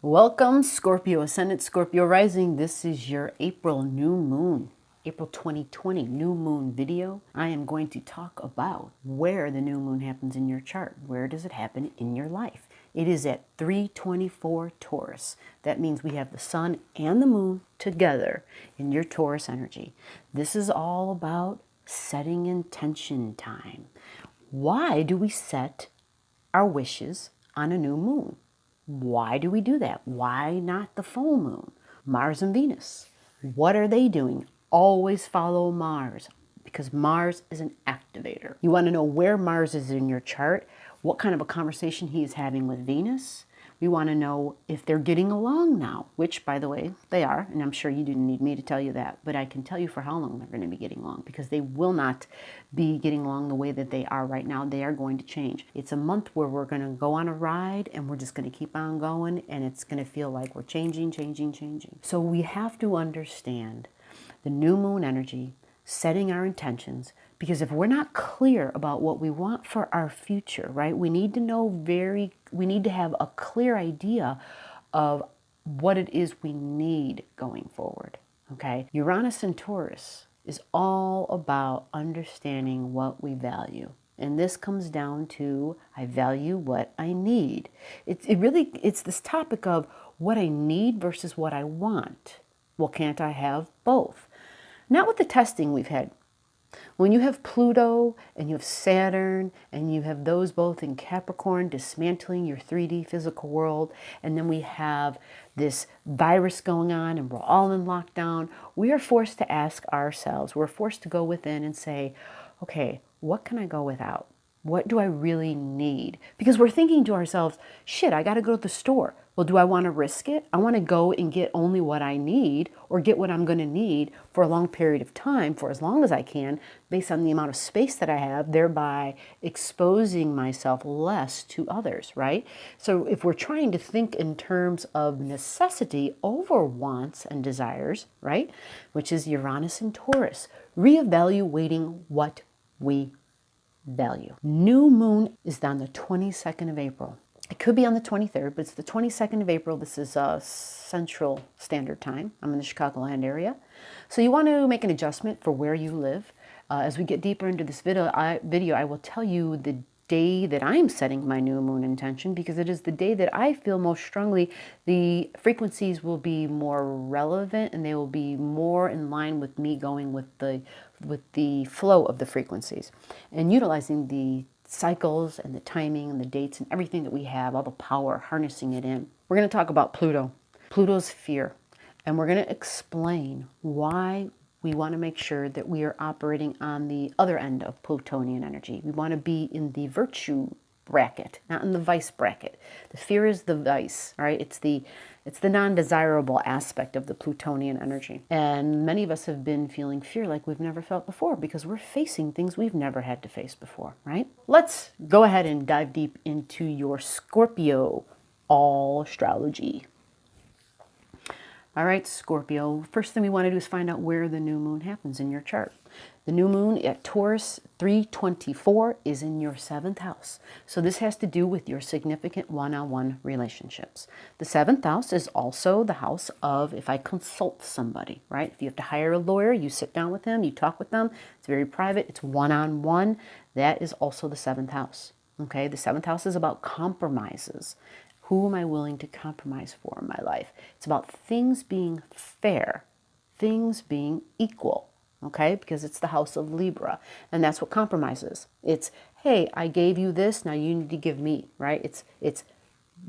Welcome, Scorpio Ascendant, Scorpio Rising. This is your April new moon, April 2020 new moon video. I am going to talk about where the new moon happens in your chart. Where does it happen in your life? It is at 324 Taurus. That means we have the sun and the moon together in your Taurus energy. This is all about setting intention time. Why do we set our wishes on a new moon? Why do we do that? Why not the full moon? Mars and Venus. What are they doing? Always follow Mars, because Mars is an activator. You want to know where Mars is in your chart, what kind of a conversation he is having with Venus. We want to know if they're getting along now, which, by the way, they are. And I'm sure you didn't need me to tell you that, but I can tell you for how long they're going to be getting along, because they will not be getting along the way that they are right now. They are going to change. It's a month where we're going to go on a ride and we're just going to keep on going, and it's going to feel like we're changing. So we have to understand the new moon energy, setting our intentions, because if we're not clear about what we want for our future, right, we need to have a clear idea of what it is we need going forward, okay? Uranus and Taurus is all about understanding what we value. And this comes down to, I value what I need. It's this topic of what I need versus what I want. Well, can't I have both? Not with the testing we've had. When you have Pluto and you have Saturn and you have those both in Capricorn dismantling your 3D physical world, and then we have this virus going on and we're all in lockdown, we are forced to ask ourselves, we're forced to go within and say, okay, what can I go without? What do I really need? Because we're thinking to ourselves, shit, I got to go to the store. Well, do I want to risk it? I want to go and get only what I need, or get what I'm going to need for a long period of time, for as long as I can, based on the amount of space that I have, thereby exposing myself less to others, right? So if we're trying to think in terms of necessity over wants and desires, right, which is Uranus and Taurus, reevaluating what we value. New moon is on the 22nd of April. It could be on the 23rd, but it's the 22nd of April. This is Central Standard Time. I'm in the Chicagoland area. So you want to make an adjustment for where you live. As we get deeper into this video, I will tell you the day that I'm setting my new moon intention, because it is the day that I feel most strongly the frequencies will be more relevant and they will be more in line with me going with the flow of the frequencies and utilizing the cycles and the timing and the dates and everything that we have, all the power, harnessing it in. We're going to talk about Pluto, Pluto's fear, and we're going to explain why we want to make sure that we are operating on the other end of Plutonian energy. We want to be in the virtue bracket, not in the vice bracket. The fear is the vice, right? It's the non-desirable aspect of the Plutonian energy. And many of us have been feeling fear like we've never felt before, because we're facing things we've never had to face before, right? Let's go ahead and dive deep into your Scorpio astrology. All right, Scorpio, first thing we want to do is find out where the new moon happens in your chart. The new moon at Taurus 324 is in your 7th house. So this has to do with your significant one-on-one relationships. The 7th house is also the house of if I consult somebody, right? If you have to hire a lawyer, you sit down with them, you talk with them. It's very private. It's one-on-one. That is also the 7th house. Okay, the 7th house is about compromises. Who am I willing to compromise for in my life? It's about things being fair, things being equal, okay? Because it's the house of Libra, and that's what compromise is. It's, hey, I gave you this, now you need to give me, right? It's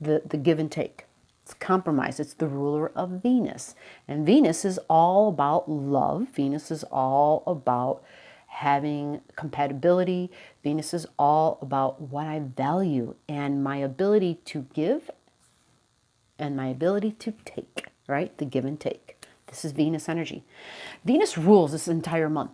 the give and take. It's compromise. It's the ruler of Venus, and Venus is all about love. Venus is all about having compatibility. Venus is all about what I value and my ability to give and my ability to take, right? The give and take. This is Venus energy. Venus rules this entire month.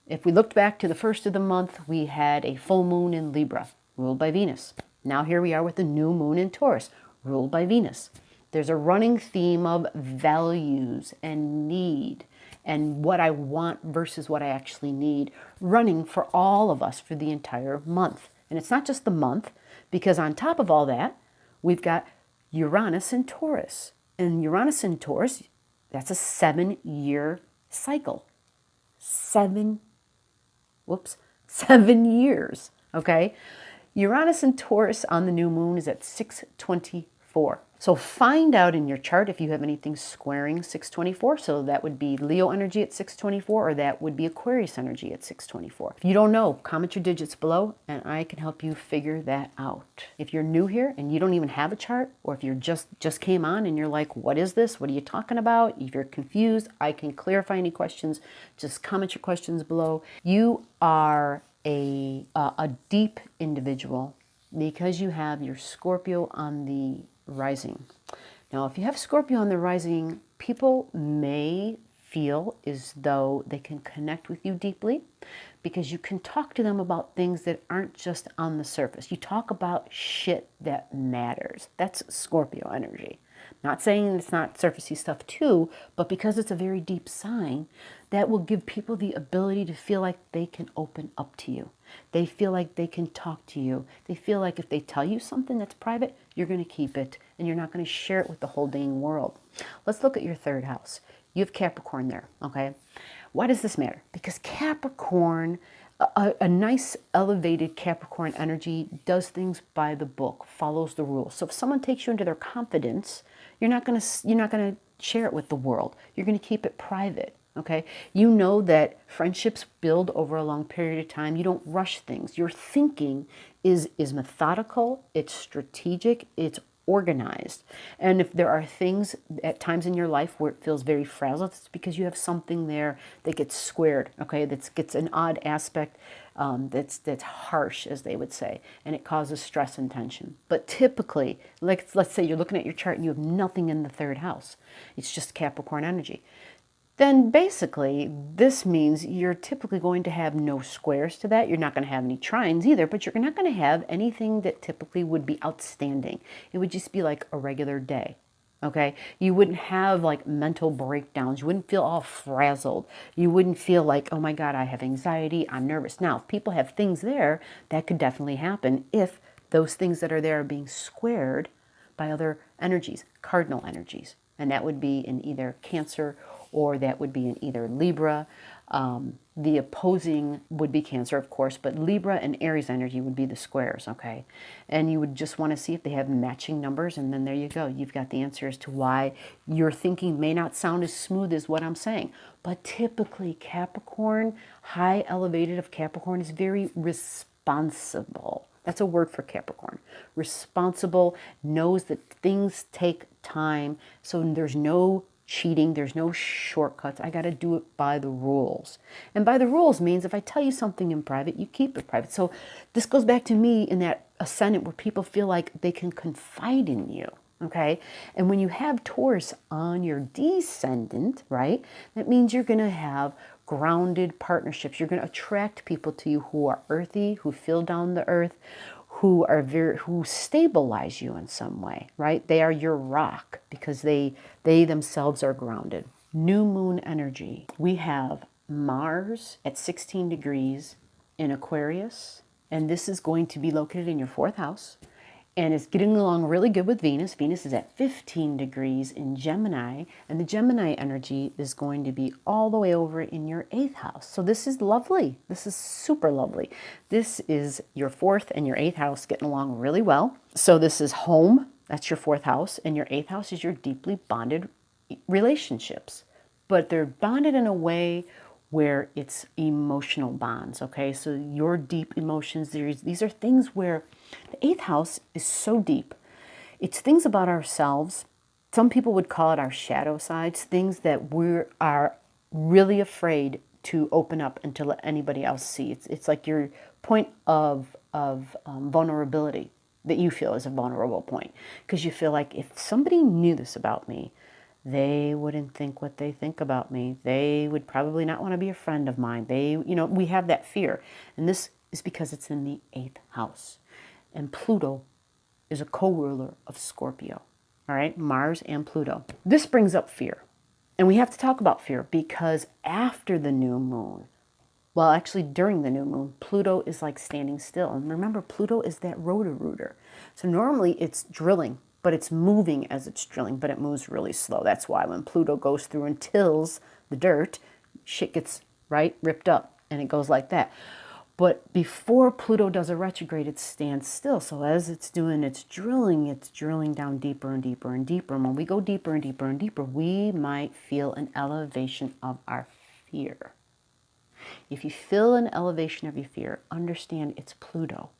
If we looked back to the first of the month, we had a full moon in Libra, ruled by Venus. Now here we are with the new moon in Taurus, ruled by Venus. There's a running theme of values and need, and what I want versus what I actually need, running for all of us for the entire month. And it's not just the month, because on top of all that, we've got Uranus and Taurus. And Uranus and Taurus, that's a 7-year cycle. 7 years, okay? Uranus and Taurus on the new moon is at 624. So find out in your chart if you have anything squaring 624. So that would be Leo energy at 624, or that would be Aquarius energy at 624. If you don't know, comment your digits below and I can help you figure that out. If you're new here and you don't even have a chart, or if you're just came on and you're like, what is this? What are you talking about? If you're confused, I can clarify any questions. Just comment your questions below. You are a deep individual because you have your Scorpio on the rising. Now, if you have Scorpio on the rising, people may feel as though they can connect with you deeply because you can talk to them about things that aren't just on the surface. You talk about shit that matters. That's Scorpio energy. Not saying it's not surfacey stuff too, but because it's a very deep sign, that will give people the ability to feel like they can open up to you. They feel like they can talk to you. They feel like if they tell you something that's private, you're going to keep it and you're not going to share it with the whole dang world. Let's look at your third house. You have Capricorn there, okay? Why does this matter? Because Capricorn, a nice elevated Capricorn energy does things by the book, follows the rules. So if someone takes you into their confidence, you're not going to share it with the world. You're going to keep it private. Okay, you know that friendships build over a long period of time. You don't rush things. Your thinking is methodical, it's strategic, it's organized. And if there are things at times in your life where it feels very frazzled, it's because you have something there that gets squared, okay, that gets an odd aspect that's harsh, as they would say, and it causes stress and tension. But typically, like let's say you're looking at your chart and you have nothing in the third house. It's just Capricorn energy. Then basically, this means you're typically going to have no squares to that. You're not going to have any trines either, but you're not going to have anything that typically would be outstanding. It would just be like a regular day, okay? You wouldn't have like mental breakdowns. You wouldn't feel all frazzled. You wouldn't feel like, oh my God, I have anxiety, I'm nervous. Now, if people have things there, that could definitely happen if those things that are there are being squared by other energies, cardinal energies. And that would be in either Cancer or that would be in either Libra. The opposing would be Cancer, of course, but Libra and Aries energy would be the squares, okay? And you would just want to see if they have matching numbers, and then there you go. You've got the answer as to why your thinking may not sound as smooth as what I'm saying. But typically, Capricorn, high elevated of Capricorn, is very responsible. That's a word for Capricorn. Responsible, knows that things take time, so there's no cheating, there's no shortcuts. I got to do it by the rules. And by the rules means if I tell you something in private, you keep it private. So this goes back to me in that ascendant where people feel like they can confide in you. Okay. And when you have Taurus on your descendant, right, that means you're going to have grounded partnerships. You're going to attract people to you who are earthy, who feel down the earth, who stabilize you in some way, right? They are your rock because they themselves are grounded. New moon energy. We have Mars at 16 degrees in Aquarius, and this is going to be located in your fourth house. And it's getting along really good with Venus. Venus is at 15 degrees in Gemini, and the Gemini energy is going to be all the way over in your 8th house. So this is lovely. This is super lovely. This is your 4th and your 8th house getting along really well. So this is home, that's your 4th house, and your 8th house is your deeply bonded relationships. But they're bonded in a way where it's emotional bonds, okay? So your deep emotions, these are things where the 8th house is so deep. It's things about ourselves. Some people would call it our shadow sides, things that we are really afraid to open up and to let anybody else see. It's like your point of vulnerability that you feel is a vulnerable point, because you feel like if somebody knew this about me, they wouldn't think what they think about me. They would probably not want to be a friend of mine. We have that fear. And this is because it's in the 8th house. And Pluto is a co-ruler of Scorpio. All right, Mars and Pluto. This brings up fear. And we have to talk about fear because after the new moon, well, actually during the new moon, Pluto is like standing still. And remember, Pluto is that rotor-rooter. So normally it's drilling. but it's moving as it's drilling, but it moves really slow. That's why when Pluto goes through and tills the dirt, shit gets, right, ripped up, and it goes like that. But before Pluto does a retrograde, it stands still. So as it's doing its drilling down deeper and deeper and deeper. And when we go deeper and deeper and deeper, we might feel an elevation of our fear. If you feel an elevation of your fear, understand it's Pluto.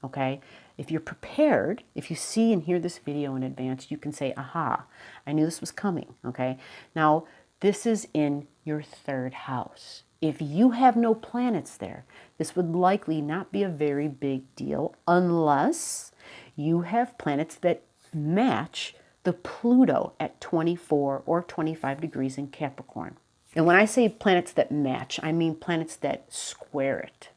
Okay? If you're prepared, if you see and hear this video in advance, you can say, aha, I knew this was coming. Okay? Now, this is in your third house. If you have no planets there, this would likely not be a very big deal unless you have planets that match the Pluto at 24 or 25 degrees in Capricorn. And when I say planets that match, I mean planets that square it.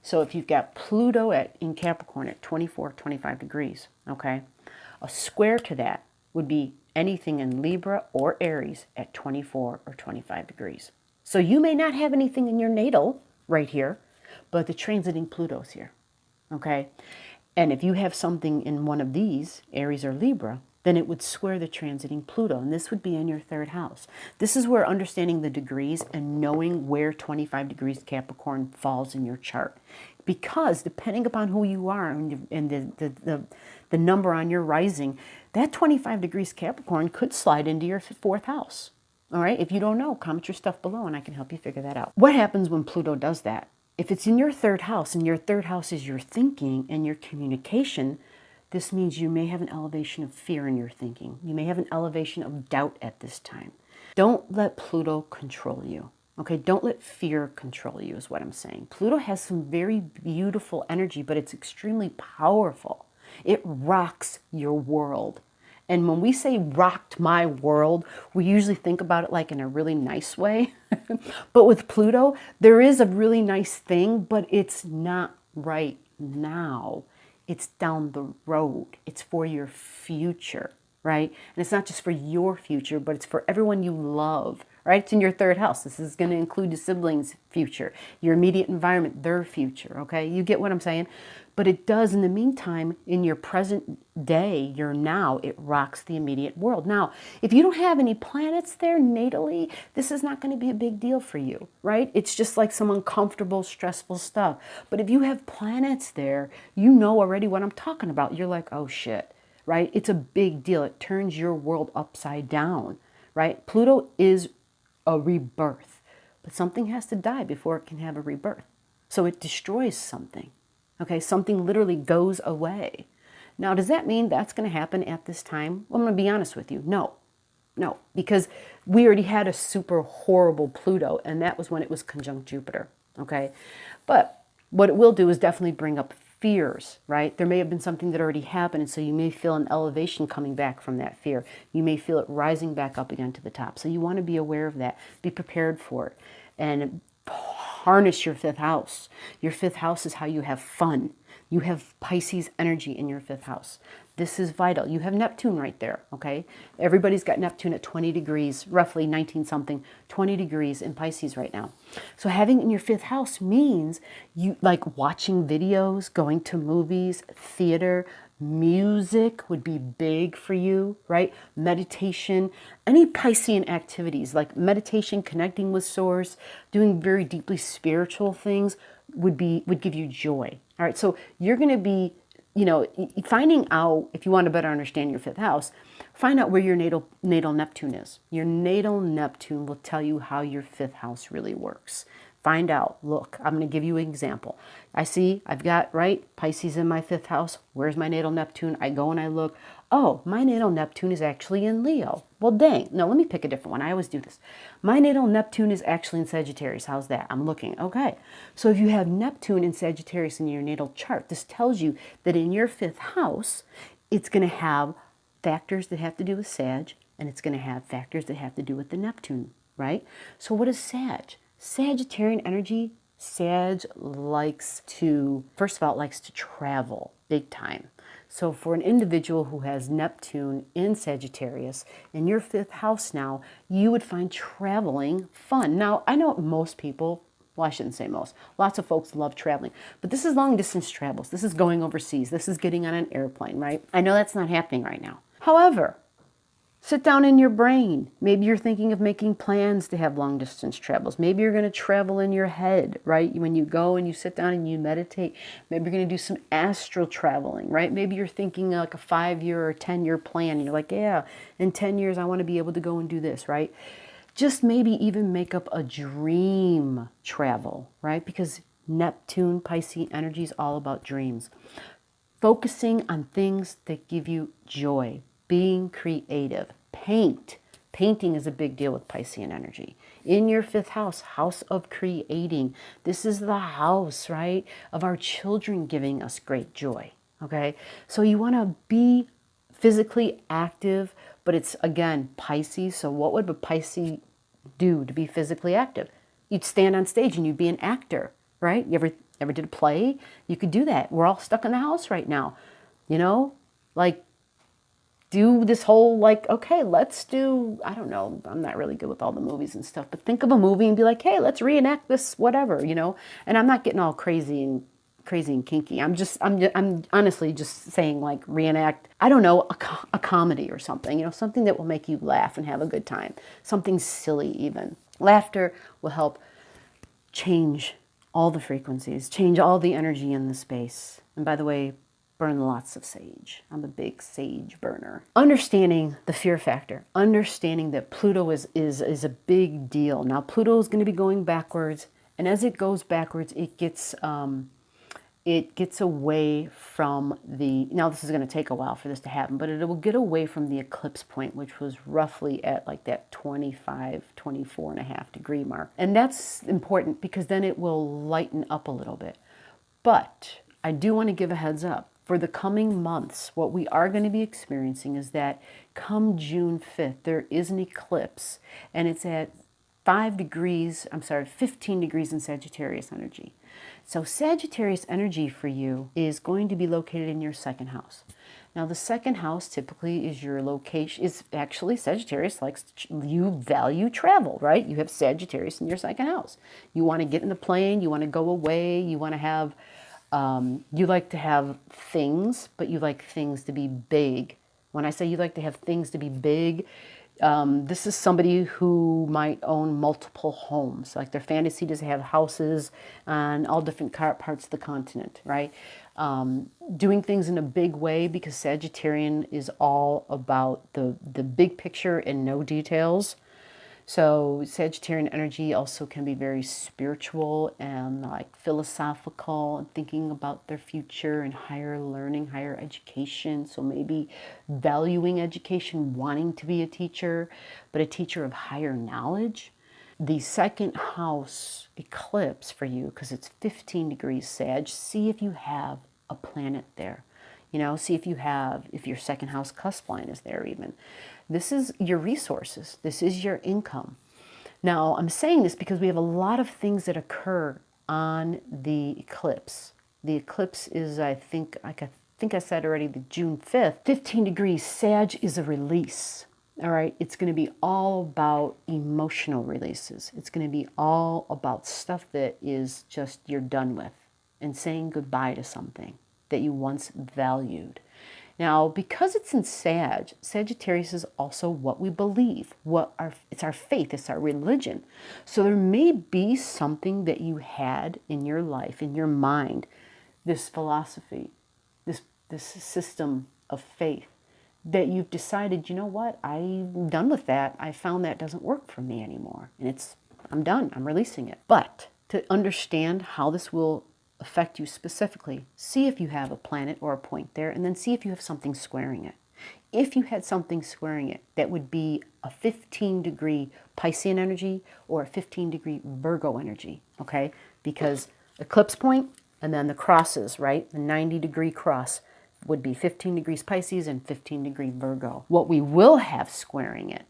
So if you've got Pluto in Capricorn at 24, 25 degrees, okay, a square to that would be anything in Libra or Aries at 24 or 25 degrees. So you may not have anything in your natal right here, but the transiting Pluto's here, okay? And if you have something in one of these, Aries or Libra, then it would square the transiting Pluto, and this would be in your third house. This is where understanding the degrees and knowing where 25 degrees Capricorn falls in your chart. Because depending upon who you are and the number on your rising, that 25 degrees Capricorn could slide into your fourth house. All right, if you don't know, comment your stuff below and I can help you figure that out. What happens when Pluto does that? If it's in your third house, and your third house is your thinking and your communication, this means you may have an elevation of fear in your thinking. You may have an elevation of doubt at this time. Don't let Pluto control you. Okay, don't let fear control you is what I'm saying. Pluto has some very beautiful energy, but it's extremely powerful. It rocks your world. And when we say rocked my world, we usually think about it like in a really nice way. But with Pluto, there is a really nice thing, but it's not right now. It's down the road. It's for your future, right? And it's not just for your future, but it's for everyone you love, right? It's in your third house. This is going to include your siblings' future, your immediate environment, their future, okay? You get what I'm saying? But it does, in the meantime, in your present day, your now, it rocks the immediate world. Now, if you don't have any planets there natally, this is not going to be a big deal for you, right? It's just like some uncomfortable, stressful stuff. But if you have planets there, you know already what I'm talking about. You're like, oh shit, right? It's a big deal. It turns your world upside down, right? Pluto is a rebirth, but something has to die before it can have a rebirth. So it destroys something. Okay, something literally goes away. Now, does that mean that's going to happen at this time? Well, I'm going to be honest with you. No, because we already had a super horrible Pluto, and that was when it was conjunct Jupiter. Okay, but what it will do is definitely bring up fears, right? There may have been something that already happened, and so you may feel an elevation coming back from that fear. You may feel it rising back up again to the top. So you want to be aware of that. Be prepared for it. And harness your fifth house. Your fifth house is how you have fun. You have Pisces energy in your fifth house. This is vital. You have Neptune right there, okay? Everybody's got Neptune at 20 degrees, roughly 19 something, 20 degrees in Pisces right now. So having it in your fifth house means you like watching videos, going to movies, theater, music would be big for you, right? Meditation, any Piscean activities like meditation, connecting with source, doing very deeply spiritual things would give you joy. All right, so you're going to be, finding out, if you want to better understand your fifth house, find out where your natal Neptune is. Your natal Neptune will tell you how your fifth house really works. Find out. Look, I'm going to give you an example. I've got, right, Pisces in my fifth house. Where's my natal Neptune? I go and I look. Oh, my natal Neptune is actually in Leo. Well, dang. No, let me pick a different one. I always do this. My natal Neptune is actually in Sagittarius. How's that? I'm looking. Okay. So if you have Neptune in Sagittarius in your natal chart, this tells you that in your fifth house, it's going to have factors that have to do with Sag, and it's going to have factors that have to do with the Neptune, right? So what is Sag? Sagittarian energy, Sag likes to, first of all, it likes to travel big time. So for an individual who has Neptune in Sagittarius, in your fifth house now, you would find traveling fun. Now, I know most people, Well, I shouldn't say most. Lots of folks love traveling. But this is long distance travels. This is going overseas. This is getting on an airplane, right? I know that's not happening right now. However, sit down in your brain. Maybe you're thinking of making plans to have long distance travels. Maybe you're going to travel in your head, right? When you go and you sit down and you meditate, maybe you're going to do some astral traveling, right? Maybe you're thinking like a 5-year or 10-year plan. And you're like, yeah, in 10 years, I want to be able to go and do this, right? Just maybe even make up a dream travel, right? Because Neptune, Pisces energy is all about dreams. Focusing on things that give you joy. Being creative. Paint. Painting is a big deal with Piscean energy. In your 5th house, house of creating. This is the house, right, of our children giving us great joy. Okay? So you want to be physically active, but it's, again, Pisces. So what would a Pisces do to be physically active? You'd stand on stage and you'd be an actor, right? You ever did a play? You could do that. We're all stuck in the house right now. You know, like, do this whole, like, okay, let's do, I don't know, I'm not really good with all the movies and stuff, but think of a movie and be like, hey, let's reenact this, whatever, you know? And I'm not getting all crazy and kinky. I'm honestly just saying, like, reenact, I don't know, a comedy or something, you know, something that will make you laugh and have a good time. Something silly even. Laughter will help change all the frequencies, change all the energy in the space. And by the way, burn lots of sage. I'm a big sage burner. Understanding the fear factor, understanding that Pluto is a big deal. Now, Pluto is going to be going backwards, and as it goes backwards, it gets away from the, now this is going to take a while for this to happen, but it will get away from the eclipse point, which was roughly at like that 24.5 degree mark. And that's important because then it will lighten up a little bit. But I do want to give a heads up. For the coming months, what we are going to be experiencing is that come June 5th, there is an eclipse, and it's at 15 degrees in Sagittarius energy. So Sagittarius energy for you is going to be located in your 2nd house. Now, the 2nd house typically is your location, is actually Sagittarius likes, you value travel, right? You have Sagittarius in your 2nd house. You want to get in a plane, you want to go away, you want to have, you like to have things, but you like things to be big. When I say you like to have things to be big, this is somebody who might own multiple homes. Like their fantasy is to have houses on all different parts of the continent, right? Doing things in a big way, because Sagittarian is all about the big picture and no details. So Sagittarian energy also can be very spiritual and like philosophical and thinking about their future and higher learning, higher education. So maybe valuing education, wanting to be a teacher, but a teacher of higher knowledge. The 2nd house eclipse for you, because it's 15 degrees Sag, see if you have a planet there. You know, see if your 2nd house cusp line is there even. This is your resources. This is your income. Now, I'm saying this because we have a lot of things that occur on the eclipse. The eclipse is, I think I said already, the June 5th. 15 degrees Sag is a release. All right, it's going to be all about emotional releases. It's going to be all about stuff that is just you're done with and saying goodbye to something that you once valued. Now, because it's in Sag, Sagittarius is also what we believe, it's our faith, it's our religion. So there may be something that you had in your life, in your mind, this philosophy, this system of faith, that you've decided, you know what, I'm done with that. I found that doesn't work for me anymore. And I'm done, I'm releasing it. But to understand how this will affect you specifically, see if you have a planet or a point there, and then see if you have something squaring it. If you had something squaring it, that would be a 15 degree Piscean energy or a 15 degree Virgo energy, okay? Because eclipse point and then the crosses, right? The 90 degree cross would be 15 degrees Pisces and 15 degree Virgo. What we will have squaring it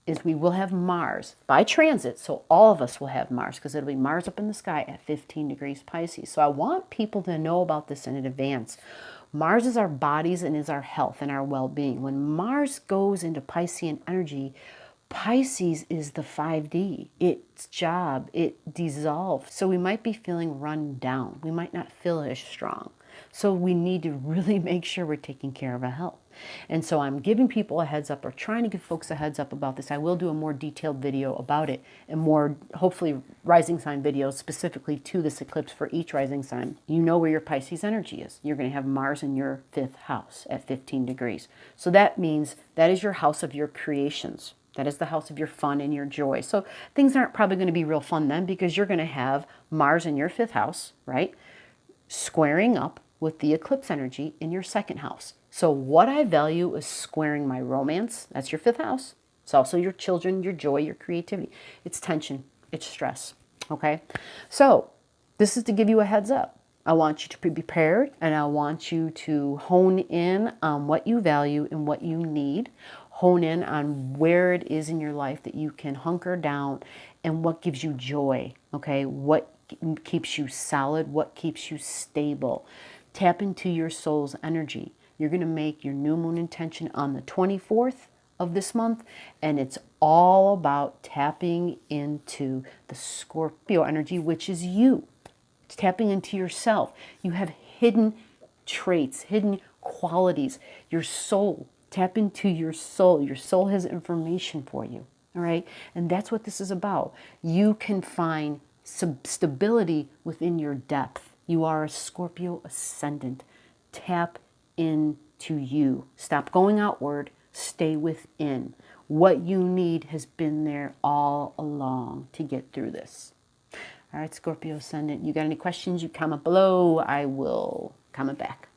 is we will have Mars by transit. So all of us will have Mars, because it'll be Mars up in the sky at 15 degrees Pisces. So I want people to know about this in advance. Mars is our bodies and is our health and our well-being. When Mars goes into Piscean energy, Pisces is the 5D. Its job, it dissolves. So we might be feeling run down. We might not feel as strong. So we need to really make sure we're taking care of our health. And so I'm giving people a heads up, or trying to give folks a heads up about this. I will do a more detailed video about it, and more, hopefully, rising sign videos specifically to this eclipse for each rising sign. You know where your Pisces energy is. You're going to have Mars in your 5th house at 15 degrees. So that means that is your house of your creations. That is the house of your fun and your joy. So things aren't probably going to be real fun then, because you're going to have Mars in your 5th house, right? Squaring up with the eclipse energy in your 2nd house. So what I value is squaring my romance. That's your 5th house. It's also your children, your joy, your creativity. It's tension. It's stress. Okay? So this is to give you a heads up. I want you to be prepared, and I want you to hone in on what you value and what you need. Hone in on where it is in your life that you can hunker down, and what gives you joy. Okay? What keeps you solid? What keeps you stable? Tap into your soul's energy. You're going to make your new moon intention on the 24th of this month, and it's all about tapping into the Scorpio energy, which is you. It's tapping into yourself. You have hidden traits, hidden qualities, your soul. Tap into your soul. Your soul has information for you, all right? And that's what this is about. You can find stability within your depth. You are a Scorpio ascendant. Tap into you. Stop going outward. Stay within. What you need has been there all along to get through this. All right, Scorpio ascendant, you got any questions? You comment below. I will comment back.